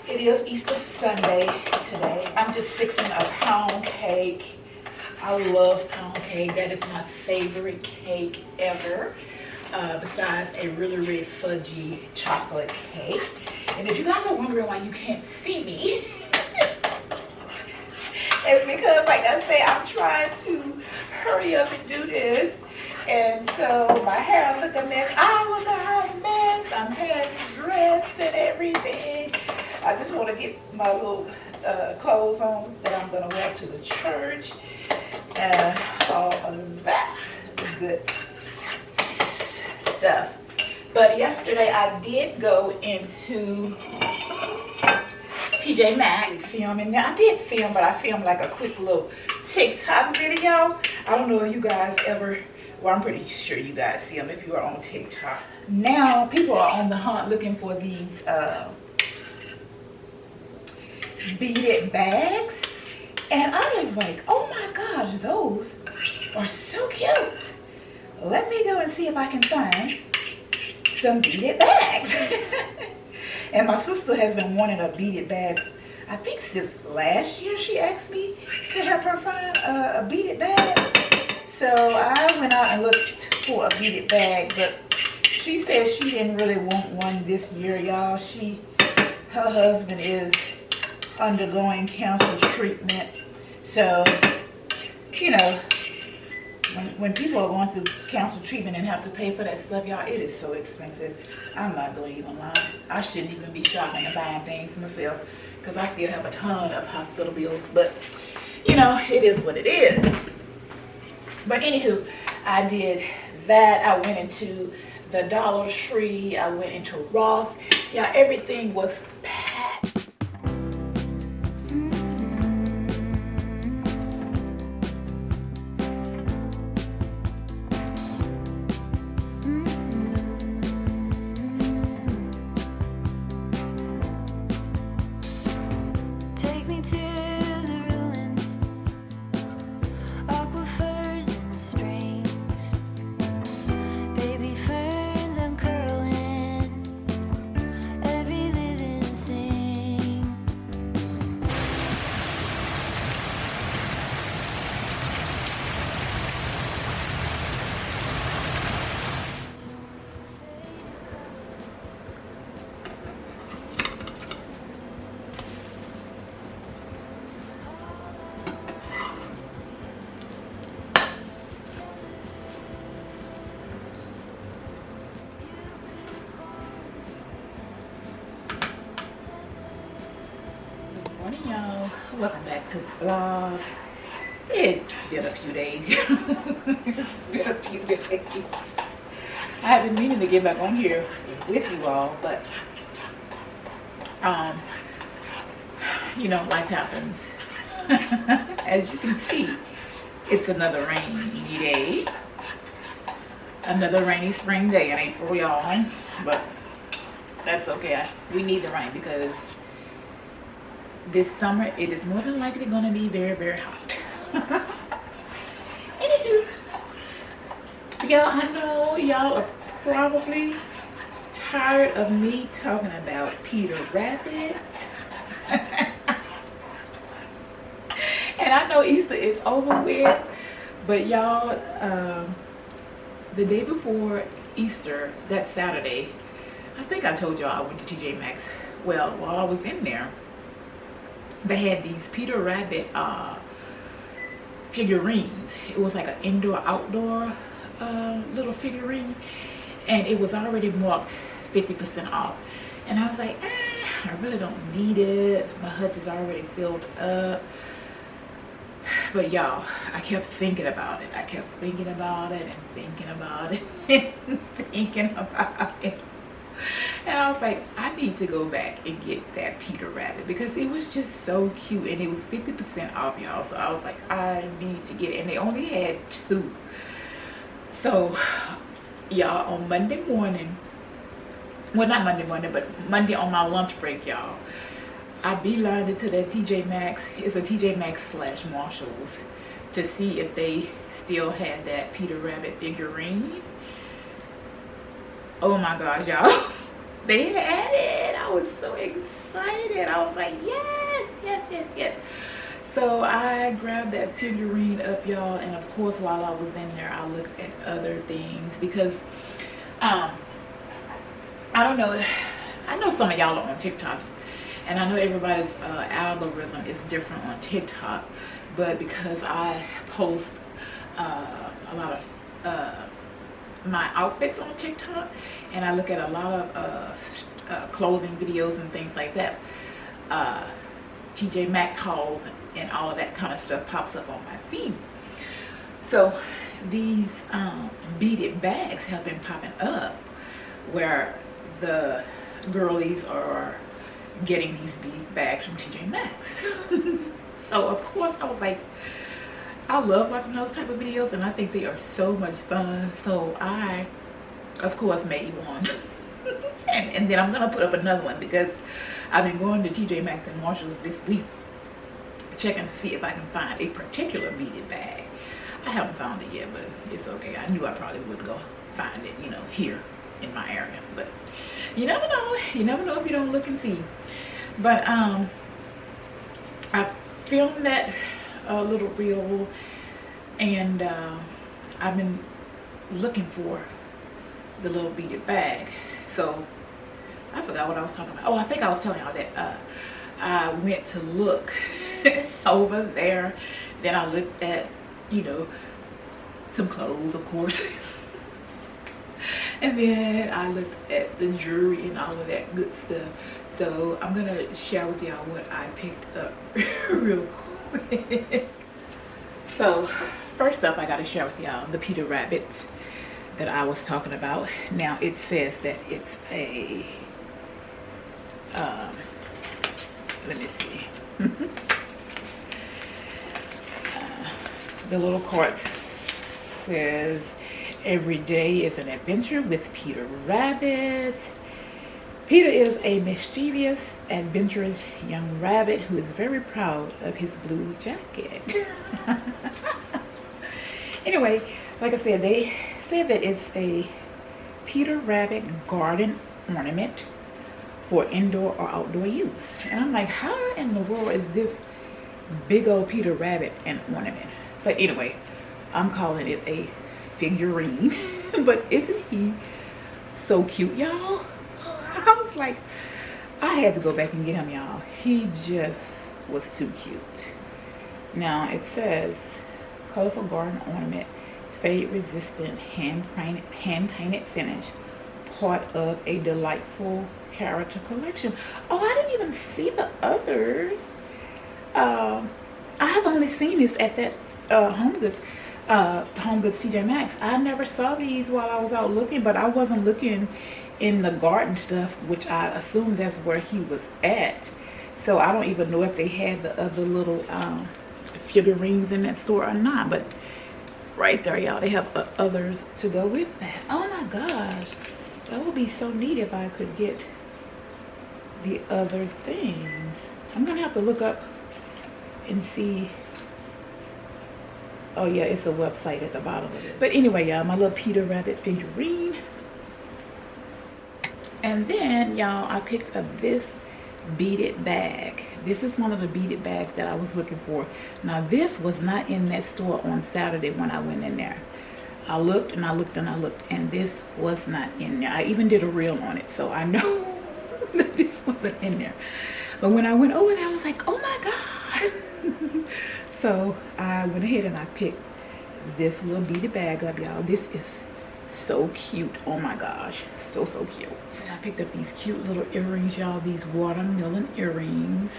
It is Easter Sunday today. I'm just fixing a pound cake. I love pound cake. That is my favorite cake ever. Besides a really fudgy chocolate cake. And if you guys are wondering why you can't see me, it's because, like I said, I'm trying to hurry up and do this. And so my hair look a mess. I look a hot mess. I'm half dressed and everything. I just want to get my little clothes on that I'm going to wear to the church. And all of that good stuff. But yesterday I did go into TJ Maxx filming. Now I did film, but I filmed like a quick little TikTok video. I don't know if you guys ever, well, I'm pretty sure you guys see them if you are on TikTok. Now people are on the hunt looking for these beaded bags, and I was like, oh my gosh, those are so cute. Let me go and see if I can find some beaded bags. And my sister has been wanting a beaded bag, I think since last year. She asked me to help her find a beaded bag. So I went out and looked for a beaded bag, but she said she didn't really want one this year, y'all. Her husband is undergoing cancer treatment. So, you know, when people are going through cancer treatment and have to pay for that stuff, y'all, it is so expensive. I'm not going to even lie. I shouldn't even be shopping and buying things myself because I still have a ton of hospital bills. But, you know, it is what it is. But anywho, I did that. I went into the Dollar Tree. I went into Ross. Yeah, everything was packed. Y'all, welcome back to the vlog. It's been a few days. It's been a few days. I have been meaning to get back on here with you all, but you know, life happens. As you can see, it's another rainy day. Another rainy spring day in April, y'all. But that's okay. We need the rain because this summer it is more than likely going to be very, very hot. Anywho, y'all, I know y'all are probably tired of me talking about Peter Rabbit. And I know Easter is over with, but y'all, the day before Easter, that Saturday, I think I told y'all I went to TJ Maxx. Well, while I was in there, they had these Peter Rabbit figurines. It was like an indoor-outdoor little figurine, and it was already marked 50% off. And I was like, I really don't need it. My hut is already filled up. But y'all, I kept thinking about it. I kept thinking about it and thinking about it and thinking about it. And I was like, I need to go back and get that Peter Rabbit because it was just so cute and it was 50% off, y'all. So I was like, I need to get it. And they only had 2. So y'all, on Monday morning, well, not Monday morning, but Monday on my lunch break, y'all, I beelined into that TJ Maxx. It's a TJ Maxx / Marshalls to see if they still had that Peter Rabbit figurine. Oh my gosh, y'all. They had it. I was so excited. I was like, yes, yes, yes, yes. So I grabbed that figurine up, y'all. And of course, while I was in there, I looked at other things because, I don't know. I know some of y'all are on TikTok. And I know everybody's algorithm is different on TikTok. But because I post a lot of my outfits on TikTok, and I look at a lot of clothing videos and things like that, TJ Maxx hauls and all of that kind of stuff pops up on my feed. So these beaded bags have been popping up where the girlies are getting these bead bags from TJ Maxx. So of course I was like, I love watching those type of videos and I think they are so much fun. So I, of course, made one. and then I'm going to put up another one because I've been going to TJ Maxx and Marshalls this week checking to see if I can find a particular beaded bag. I haven't found it yet, but it's okay. I knew I probably wouldn't go find it, you know, here in my area. But you never know. You never know if you don't look and see. But I filmed that little reel, and I've been looking for the little beaded bag. So I forgot what I was talking about. Oh, I think I was telling y'all that I went to look over there. Then I looked at, you know, some clothes, of course. And then I looked at the jewelry and all of that good stuff. So I'm gonna share with y'all what I picked up real quick. So first up, I gotta share with y'all the Peter Rabbits that I was talking about. Now it says that it's a, let me see. The little card says, every day is an adventure with Peter Rabbit. Peter is a mischievous, adventurous young rabbit who is very proud of his blue jacket. Anyway, like I said, they said that it's a Peter Rabbit garden ornament for indoor or outdoor use. And I'm like, how in the world is this big old Peter Rabbit an ornament? But anyway, I'm calling it a figurine. But isn't he so cute, y'all? I was like, I had to go back and get him, y'all. He just was too cute. Now it says colorful garden ornament, fade resistant, hand painted finish, part of a delightful character collection. Oh, I didn't even see the others. I have only seen this at that Home Goods, TJ Maxx. I never saw these while I was out looking, but I wasn't looking in the garden stuff, which I assume that's where he was at. So I don't even know if they had the other little figurines in that store or not. But right there, y'all, they have others to go with that. Oh my gosh, that would be so neat if I could get the other things. I'm gonna have to look up and see. Oh yeah, it's a website at the bottom of it. But anyway, y'all, my little Peter Rabbit figurine. And then, y'all, I picked up this beaded bag. This is one of the beaded bags that I was looking for. Now, this was not in that store on Saturday when I went in there. I looked and I looked and I looked, and this was not in there. I even did a reel on it, so I know that this wasn't in there. But when I went over there, I was like, oh my God. So I went ahead and I picked this little beaded bag up, y'all. This is so cute. Oh my gosh, so cute. And I picked up these cute little earrings, y'all. These watermelon earrings.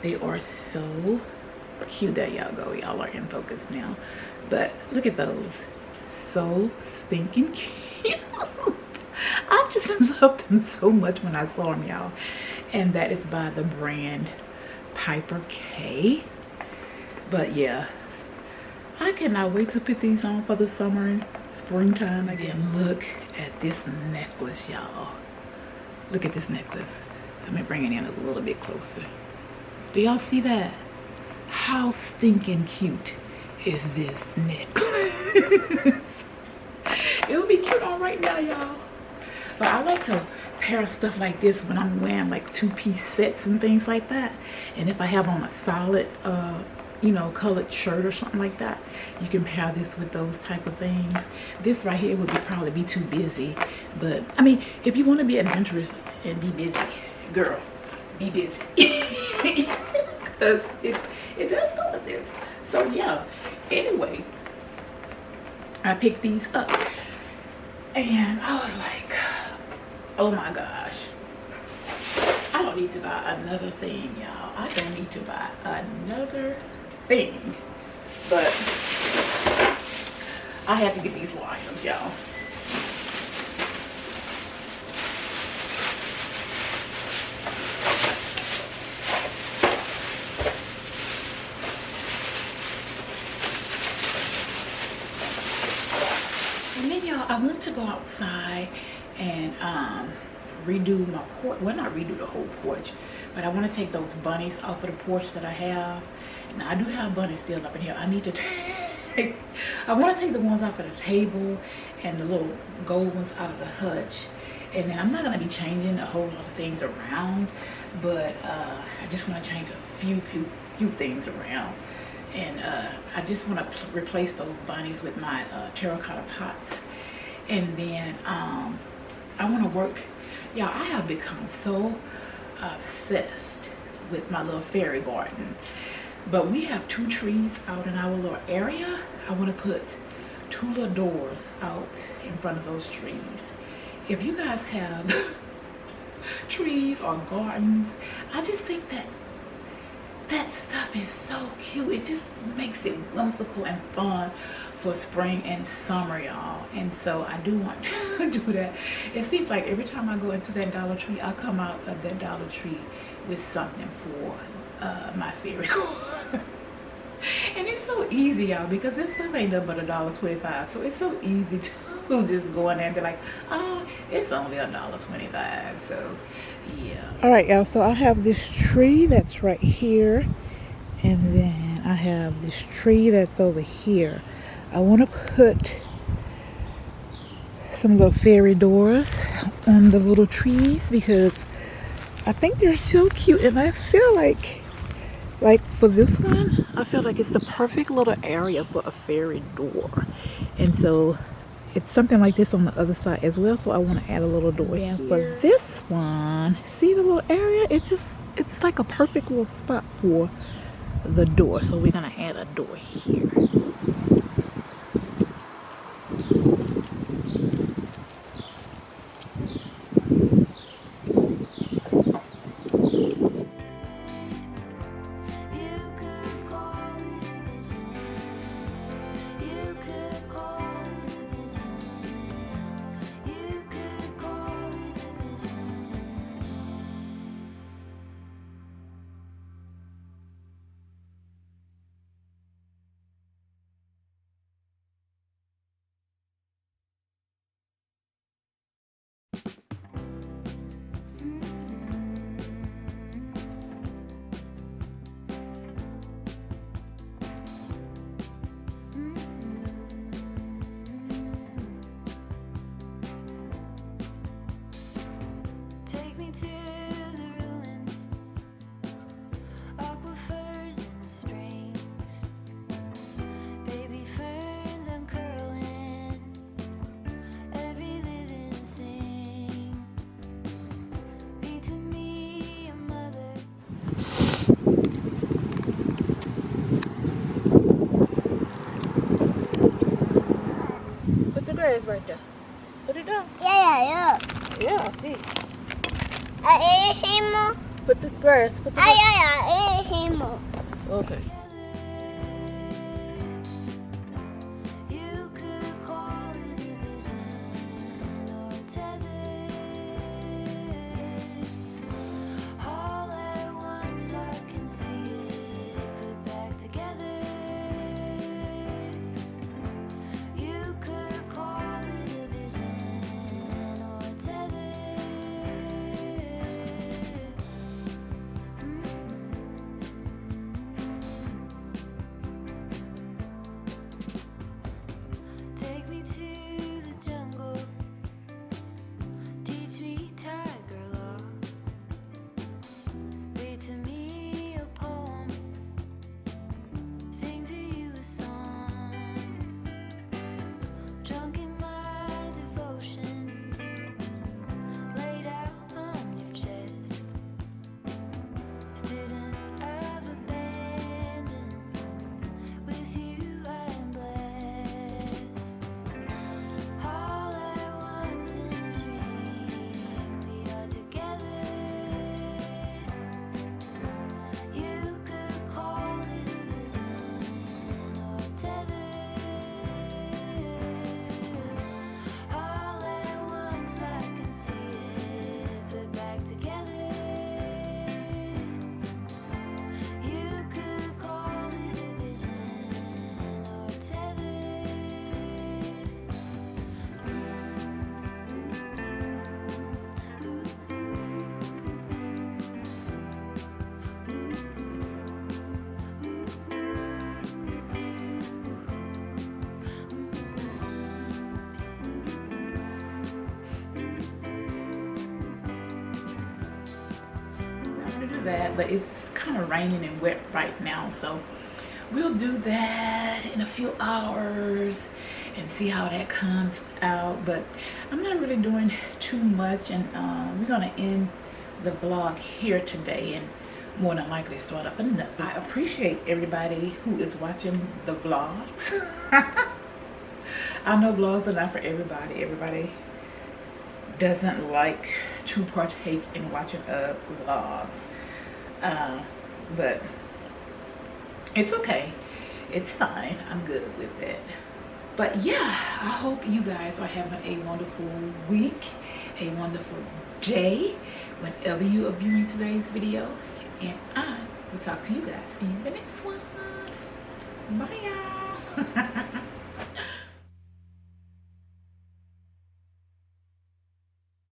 They are so cute. There y'all go. Y'all are in focus now. But look at those. So stinking cute. I just loved them so much when I saw them, y'all. And that is by the brand Piper K. But yeah, I cannot wait to put these on for the summer and springtime again. Look at this necklace, y'all. Look at this necklace. Let me bring it in a little bit closer. Do y'all see that? How stinking cute is this necklace? It would be cute on right now, y'all. But I like to pair stuff like this when I'm wearing like two-piece sets and things like that. And if I have on a solid you know, colored shirt or something like that, you can pair this with those type of things. This right here would probably be too busy, but I mean, if you want to be adventurous and be busy, girl, be busy. Because it does go with this. So yeah, anyway, I picked these up and I was like, oh my gosh, I don't need to buy another thing, y'all. I don't need to buy another thing, but I have to get these items, y'all. And then, y'all, I want to go outside and redo my porch. Well, not redo the whole porch, but I want to take those bunnies off of the porch that I have. Now, I do have bunnies still up in here. I need to take, I want to take the ones off of the table and the little gold ones out of the hutch. And then I'm not going to be changing a whole lot of things around, but I just want to change a few things around. And I just want to replace those bunnies with my terracotta pots. And then I want to work. Y'all, I have become so obsessed with my little fairy garden. But we have 2 trees out in our little area. I want to put 2 little doors out in front of those trees. If you guys have trees or gardens, I just think that stuff is so cute. It just makes it whimsical and fun for spring and summer, y'all. And so I do want to do that. It seems like every time I go into that Dollar Tree, I come out of that Dollar Tree with something for my fairy garden. And it's so easy, y'all, because this stuff ain't nothing but $1.25. So it's so easy to just go in there and be like, oh, it's only $1.25. So yeah. All right, y'all, so I have this tree that's right here, and then I have this tree that's over here. I want to put some little fairy doors on the little trees because I think they're so cute, and I feel like for this one, I feel like it's the perfect little area for a fairy door. And so it's something like this on the other side as well, so I want to add a little door here. For this one, see the little area? It's like a perfect little spot for the door, so we're gonna add a door here. to the ruins, aquifers and springs, baby ferns uncurling, every living thing. Be to me a mother. Put the grass right there. Put it down. Yeah. Yeah, I see. Himo. Put the grass. Put the grass. Himo. Okay. You could call it a vision or tether. All at once I can see it put back together. You could call it a vision or tether. Take me to the jungle, teach me tiger law, read to me a poem, sing to you a song, drunk in my devotion, laid out on your chest, student of abandon, with you I am blessed. All at once in a dream, we are together. You could call it a vision or tether. All at once I can see it put back together. You could call it a vision or tether. I'm gonna do that, but it's kind of raining and wet right now, so we'll do that in a few hours and see how that comes out. But I'm not really doing too much, and we're gonna end the vlog here today and more than likely start up another. I appreciate everybody who is watching the vlogs. I know vlogs are not for everybody. Everybody doesn't like to partake in watching vlogs, but it's okay, it's fine, I'm good with it. But yeah, I hope you guys are having a wonderful week, a wonderful day whenever you are viewing today's video, and I will talk to you guys in the next one. Bye y'all.